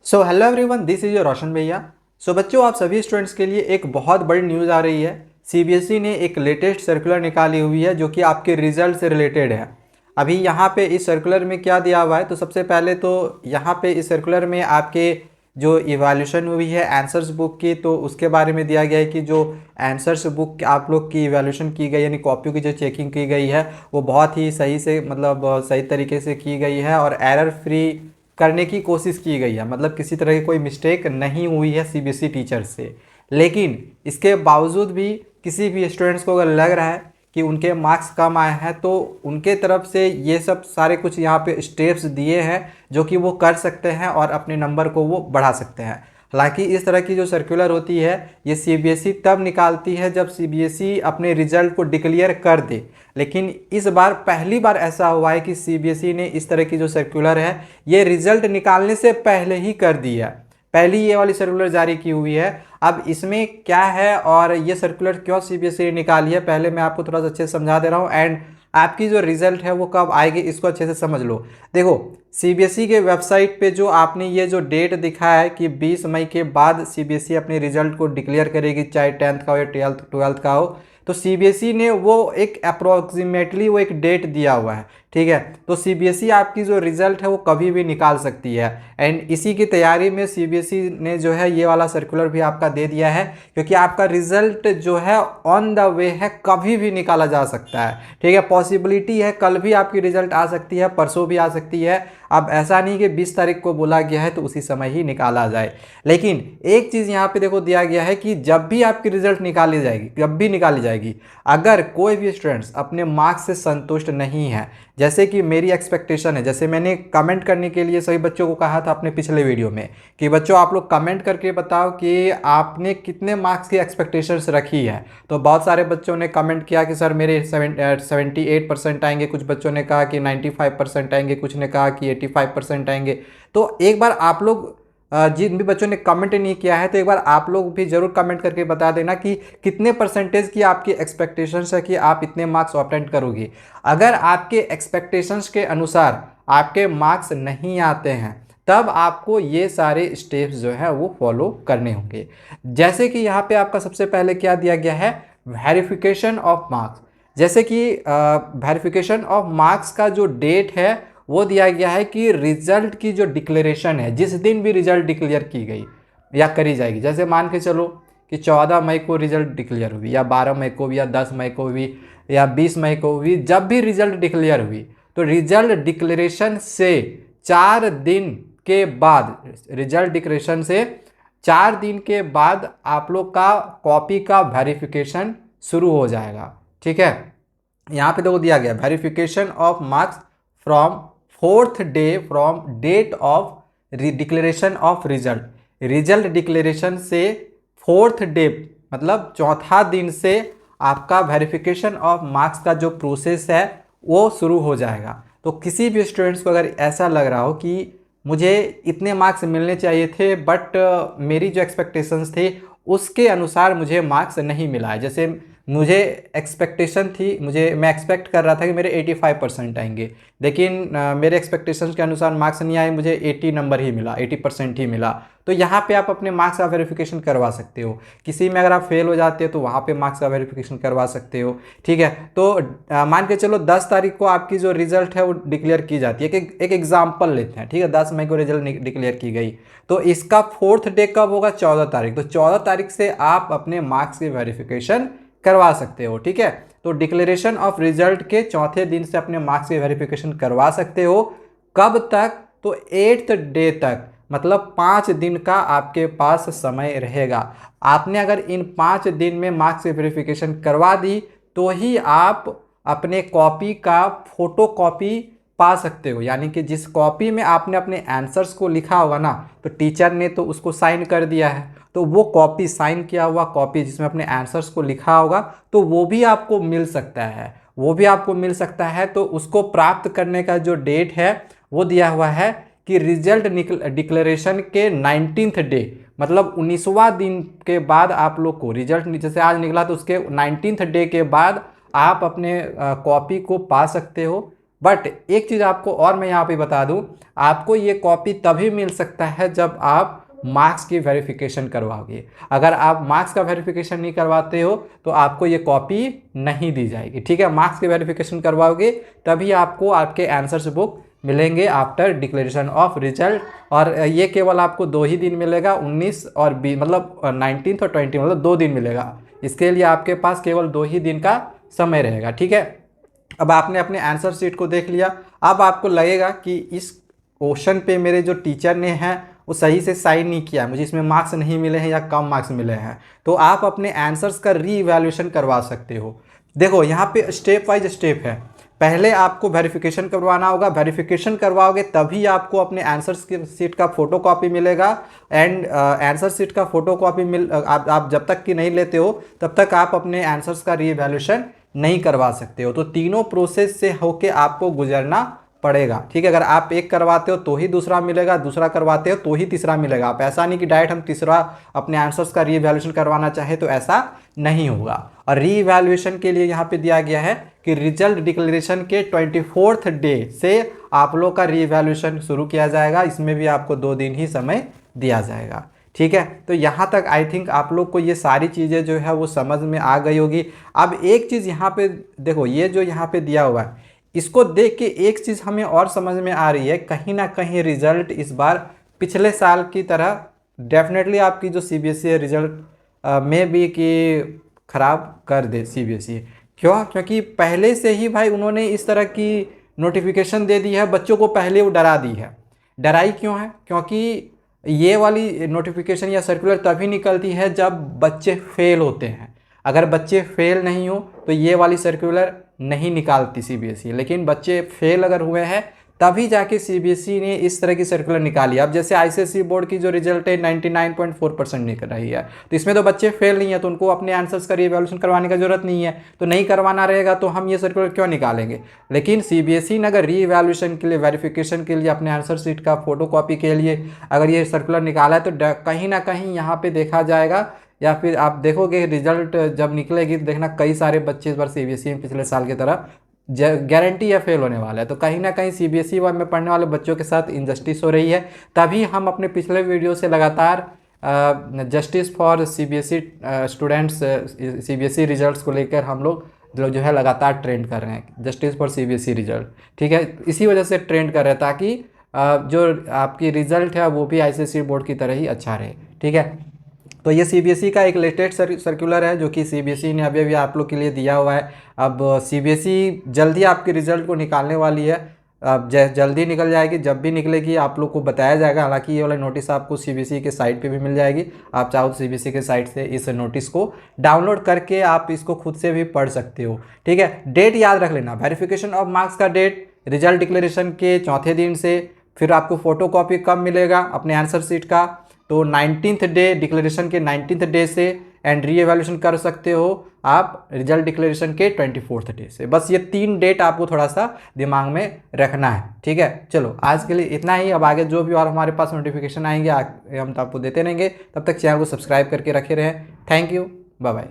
So hello everyone, this is your Roshan भैया। So बच्चों, आप सभी स्टूडेंट्स के लिए एक बहुत बड़ी न्यूज़ आ रही है। सीबीएसई ने एक लेटेस्ट सर्कुलर निकाली हुई है जो कि आपके रिजल्ट से रिलेटेड है। अभी यहाँ पे इस सर्कुलर में क्या दिया हुआ है, तो सबसे पहले तो यहाँ पे इस सर्कुलर में आपके जो इवैल्यूएशन हुई है आंसर्स बुक की, तो उसके बारे में दिया गया है कि जो आंसर्स बुक आप लोग की इवैल्यूएशन की गई, यानी कॉपियों की जो चेकिंग की गई है वो बहुत ही सही से मतलब सही तरीके से की गई है और एरर फ्री करने की कोशिश की गई है। मतलब किसी तरह की कोई मिस्टेक नहीं हुई है सीबीएसई टीचर से। लेकिन इसके बावजूद भी किसी भी स्टूडेंट्स को अगर लग रहा है कि उनके मार्क्स कम आए हैं, तो उनके तरफ से ये सब सारे कुछ यहाँ पे स्टेप्स दिए हैं जो कि वो कर सकते हैं और अपने नंबर को वो बढ़ा सकते हैं। हालांकि इस तरह की जो सर्कुलर होती है ये सीबीएसई तब निकालती है जब सीबीएसई अपने रिजल्ट को डिक्लेयर कर दे। लेकिन इस बार पहली बार ऐसा हुआ है कि सीबीएसई ने इस तरह की जो सर्कुलर है ये रिजल्ट निकालने से पहले ही कर दिया। पहली ये वाली सर्कुलर जारी की हुई है। अब इसमें क्या है और ये सर्कुलर क्यों सीबीएसई ने निकाली है, पहले मैं आपको थोड़ा सा अच्छे से समझा दे रहा हूँ। एंड आपकी जो रिजल्ट है वो कब आएगी इसको अच्छे से समझ लो। देखो, सीबीएसई के वेबसाइट पे जो आपने ये जो डेट दिखा है कि 20 मई के बाद सीबीएसई अपने रिजल्ट को डिक्लेयर करेगी, चाहे 10th का हो या ट्वेल्थ का हो। तो सीबीएसई ने वो एक अप्रोक्सीमेटली वो एक डेट दिया हुआ है, ठीक है। तो सीबीएसई आपकी जो रिजल्ट है वो कभी भी निकाल सकती है। एंड इसी की तैयारी में सीबीएसई ने जो है ये वाला सर्कुलर भी आपका दे दिया है, क्योंकि आपका रिजल्ट जो है ऑन द वे है, कभी भी निकाला जा सकता है, ठीक है। पॉसिबिलिटी है कल भी आपकी रिजल्ट आ सकती है, परसों भी आ सकती है। अब ऐसा नहीं कि 20 तारीख को बोला गया है तो उसी समय ही निकाला जाए। लेकिन एक चीज़ यहाँ पे देखो दिया गया है कि जब भी आपकी रिजल्ट निकाली जाएगी, जब भी निकाली जाएगी, अगर कोई भी स्टूडेंट्स अपने मार्क्स से संतुष्ट नहीं है, जैसे कि मेरी एक्सपेक्टेशन है, जैसे मैंने कमेंट करने के लिए सभी बच्चों को कहा था अपने पिछले वीडियो में कि बच्चों आप लोग कमेंट करके बताओ कि आपने कितने मार्क्स की एक्सपेक्टेशंस रखी है। तो बहुत सारे बच्चों ने कमेंट किया कि सर मेरे 78% आएंगे, कुछ बच्चों ने कहा कि 95% आएंगे, कुछ ने कहा कि 85% आएंगे। तो एक बार आप लोग जिन भी बच्चों ने कमेंट नहीं किया है, तो एक बार आप लोग भी जरूर कमेंट करके बता देना कि कितने परसेंटेज की आपकी एक्सपेक्टेशंस है कि आप इतने मार्क्स ऑब्टेन करोगे। अगर आपके एक्सपेक्टेशंस के अनुसार आपके मार्क्स नहीं आते हैं, तब आपको ये सारे स्टेप्स जो है वो फॉलो करने होंगे। जैसे कि यहाँ पे आपका सबसे पहले क्या दिया गया है, वेरिफिकेशन ऑफ मार्क्स। जैसे कि वेरिफिकेशन ऑफ मार्क्स का जो डेट है वो दिया गया है कि रिजल्ट की जो डिक्लेरेशन है, जिस दिन भी रिजल्ट डिक्लेयर की गई या करी जाएगी, जैसे मान के चलो कि 14 मई को रिजल्ट डिक्लेयर हुई, या 12 मई को भी, या 10 मई को भी, या 20 मई को भी, जब भी रिजल्ट डिक्लेयर हुई, तो रिजल्ट डिक्लेरेशन से 4 दिन के बाद, रिजल्ट डिक्लेरेशन से 4 दिन के बाद आप लोग का कॉपी का वेरिफिकेशन शुरू हो जाएगा, ठीक है। यहाँ पे देखो दिया गया verification of marks from 4th day from date of declaration of result. Result declaration से 4th डे मतलब चौथा दिन से आपका वेरिफिकेशन ऑफ मार्क्स का जो प्रोसेस है वो शुरू हो जाएगा। तो किसी भी स्टूडेंट्स को अगर ऐसा लग रहा हो कि मुझे इतने मार्क्स मिलने चाहिए थे बट मेरी जो एक्सपेक्टेशंस थे उसके अनुसार मुझे मार्क्स नहीं मिला है, जैसे मुझे एक्सपेक्टेशन थी, मैं एक्सपेक्ट कर रहा था कि मेरे 85% आएंगे, लेकिन मेरे एक्सपेक्टेशंस के अनुसार मार्क्स नहीं आए, मुझे 80 नंबर ही मिला, 80% ही मिला। तो यहाँ पे आप अपने मार्क्स का वेरिफिकेशन करवा सकते हो। किसी में अगर आप फेल हो जाते हो तो वहाँ पे मार्क्स का वेरिफिकेशन करवा सकते हो, ठीक है। तो मान के चलो 10 तारीख को आपकी जो रिजल्ट है वो डिक्लेयर की जाती है, एक एग्जाम्पल लेते हैं, ठीक है। 10 मई को रिजल्ट डिक्लेयर की गई, तो इसका 4th डे कब होगा, 14 तारीख। तो 14 तारीख से आप अपने मार्क्स की वेरिफिकेशन करवा सकते हो, ठीक है। तो डिक्लेरेशन ऑफ रिजल्ट के चौथे दिन से अपने मार्क्स की वेरिफिकेशन करवा सकते हो। कब तक, तो 8th डे तक, मतलब 5 दिन का आपके पास समय रहेगा। आपने अगर इन 5 दिन में मार्क्स की वेरिफिकेशन करवा दी तो ही आप अपने कॉपी का फोटो कॉपी पा सकते हो। यानी कि जिस कॉपी में आपने अपने आंसर्स को लिखा होगा ना, तो टीचर ने तो उसको साइन कर दिया है, तो वो कॉपी, साइन किया हुआ कॉपी जिसमें अपने आंसर्स को लिखा होगा, तो वो भी आपको मिल सकता है, वो भी आपको मिल सकता है। तो उसको प्राप्त करने का जो डेट है वो दिया हुआ है कि रिजल्ट डिक्लेरेशन के 19th डे, मतलब 19वां दिन के बाद आप लोग को रिजल्ट, जैसे आज निकला तो उसके 19th डे के बाद आप अपने कॉपी को पा सकते हो। बट एक चीज़ आपको और मैं यहाँ पे बता दूँ, आपको ये कॉपी तभी मिल सकता है जब आप मार्क्स की वेरिफिकेशन करवाओगे। अगर आप मार्क्स का वेरिफिकेशन नहीं करवाते हो तो आपको ये कॉपी नहीं दी जाएगी, ठीक है। मार्क्स की वेरिफिकेशन करवाओगे तभी आपको आपके आंसर्स बुक मिलेंगे आफ्टर डिक्लेरेशन ऑफ रिजल्ट। और ये केवल आपको 2 ही दिन मिलेगा, 19 और 20, मतलब 19 और 20, मतलब 2 दिन मिलेगा। इसके लिए आपके पास केवल 2 ही दिन का समय रहेगा, ठीक है। अब आपने अपने आंसर शीट को देख लिया, अब आपको लगेगा कि इस क्वेश्चन पे मेरे जो टीचर ने हैं वो सही से साइन नहीं किया, मुझे इसमें मार्क्स नहीं मिले हैं या कम मार्क्स मिले हैं, तो आप अपने आंसर्स का री इवैल्यूएशन करवा सकते हो। देखो यहाँ पे स्टेप वाइज स्टेप है। पहले आपको वेरिफिकेशन करवाना होगा, वेरिफिकेशन करवाओगे तभी आपको अपने आंसर शीट का फोटो कॉपी मिलेगा। एंड आंसर शीट का फोटो कॉपी आप जब तक कि नहीं लेते हो तब तक आप अपने आंसर्स का री इवैल्यूएशन नहीं करवा सकते हो। तो तीनों प्रोसेस से होके आपको गुजरना पड़ेगा, ठीक है। अगर आप एक करवाते हो तो ही दूसरा मिलेगा, दूसरा करवाते हो तो ही तीसरा मिलेगा। आप ऐसा नहीं कि डायरेक्ट हम तीसरा अपने आंसर्स का रीवैल्यूएशन करवाना चाहे तो ऐसा नहीं होगा। और रीवैल्यूएशन के लिए यहाँ पे दिया गया है कि रिजल्ट डिक्लेरेशन के 24th डे से आप लोग का रीवैल्यूएशन शुरू किया जाएगा। इसमें भी आपको 2 दिन ही समय दिया जाएगा, ठीक है। तो यहाँ तक आई थिंक आप लोग को ये सारी चीज़ें जो है वो समझ में आ गई होगी। अब एक चीज़ यहाँ पे देखो, ये जो यहाँ पे दिया हुआ है इसको देख के एक चीज़ हमें और समझ में आ रही है, कहीं ना कहीं रिजल्ट इस बार पिछले साल की तरह डेफिनेटली आपकी जो सीबीएसई रिजल्ट में भी कि ख़राब कर दे सीबीएसई। क्यों? क्योंकि पहले से ही भाई उन्होंने इस तरह की नोटिफिकेशन दे दी है, बच्चों को पहले वो डरा दी है। डराई क्यों है? क्योंकि ये वाली नोटिफिकेशन या सर्कुलर तभी निकलती है जब बच्चे फेल होते हैं। अगर बच्चे फेल नहीं हो तो ये वाली सर्कुलर नहीं निकालती सीबीएसई, लेकिन बच्चे फेल अगर हुए हैं तभी जाके सीबीएसई ने इस तरह की सर्कुलर निकाली। अब जैसे आईसीएसई बोर्ड की जो रिजल्ट है 99.4% निकल रही है, तो इसमें तो बच्चे फेल नहीं है, तो उनको अपने आंसर्स का रीवैल्यूएशन करवाने का जरूरत नहीं है। तो नहीं करवाना रहेगा तो हम ये सर्कुलर क्यों निकालेंगे। लेकिन सीबीएसई ने अगर रीवैल्यूएशन के लिए, वेरिफिकेशन के लिए, अपने आंसर शीट का फोटो कॉपी के लिए अगर ये सर्कुलर निकाला है तो कहीं ना कहीं यहाँ पर देखा जाएगा, या फिर आप देखोगे रिजल्ट जब निकलेगी तो देखना कई सारे बच्चे इस बार सीबीएसई में पिछले साल की तरह गारंटी या फेल होने वाला है। तो कहीं ना कहीं सीबीएसई में पढ़ने वाले बच्चों के साथ इनजस्टिस हो रही है। तभी हम अपने पिछले वीडियो से लगातार justice for CBSE students, CBSE results को लेकर हम लोग जो है लगातार ट्रेंड कर रहे हैं, जस्टिस फॉर सीबीएसई रिजल्ट, ठीक है। इसी वजह से ट्रेंड कर रहे हैं ताकि जो आपकी रिजल्ट है वो भी आईसीएसई बोर्ड की तरह ही अच्छा रहे, ठीक है। तो ये सीबीएसई का एक लेटेस्ट सर्कुलर है जो कि सीबीएसई ने अभी अभी आप लोग के लिए दिया हुआ है। अब सीबीएसई जल्दी आपके रिजल्ट को निकालने वाली है, अब जल्दी निकल जाएगी। जब भी निकलेगी आप लोग को बताया जाएगा। हालांकि ये वाला नोटिस आपको सीबीएसई के साइट पे भी मिल जाएगी। आप चाहो तो सीबीएसई के साइट से इस नोटिस को डाउनलोड करके आप इसको खुद से भी पढ़ सकते हो, ठीक है। डेट याद रख लेना, वेरिफिकेशन ऑफ मार्क्स का डेट रिजल्ट डिक्लेरेशन के 4थे दिन से। फिर आपको फोटो कॉपी कब मिलेगा अपने आंसर शीट का, तो 19th डे, डिक्लेरेशन के 19th डे से। एंड री एवैल्यूएशन कर सकते हो आप रिजल्ट डिक्लेरेशन के 24th डे से। बस ये 3 डेट आपको थोड़ा सा दिमाग में रखना है, ठीक है। चलो आज के लिए इतना ही। अब आगे जो भी और हमारे पास नोटिफिकेशन आएंगे हम तो आपको देते रहेंगे। तब तक चैनल को सब्सक्राइब करके रखे रहें। Thank you, bye bye.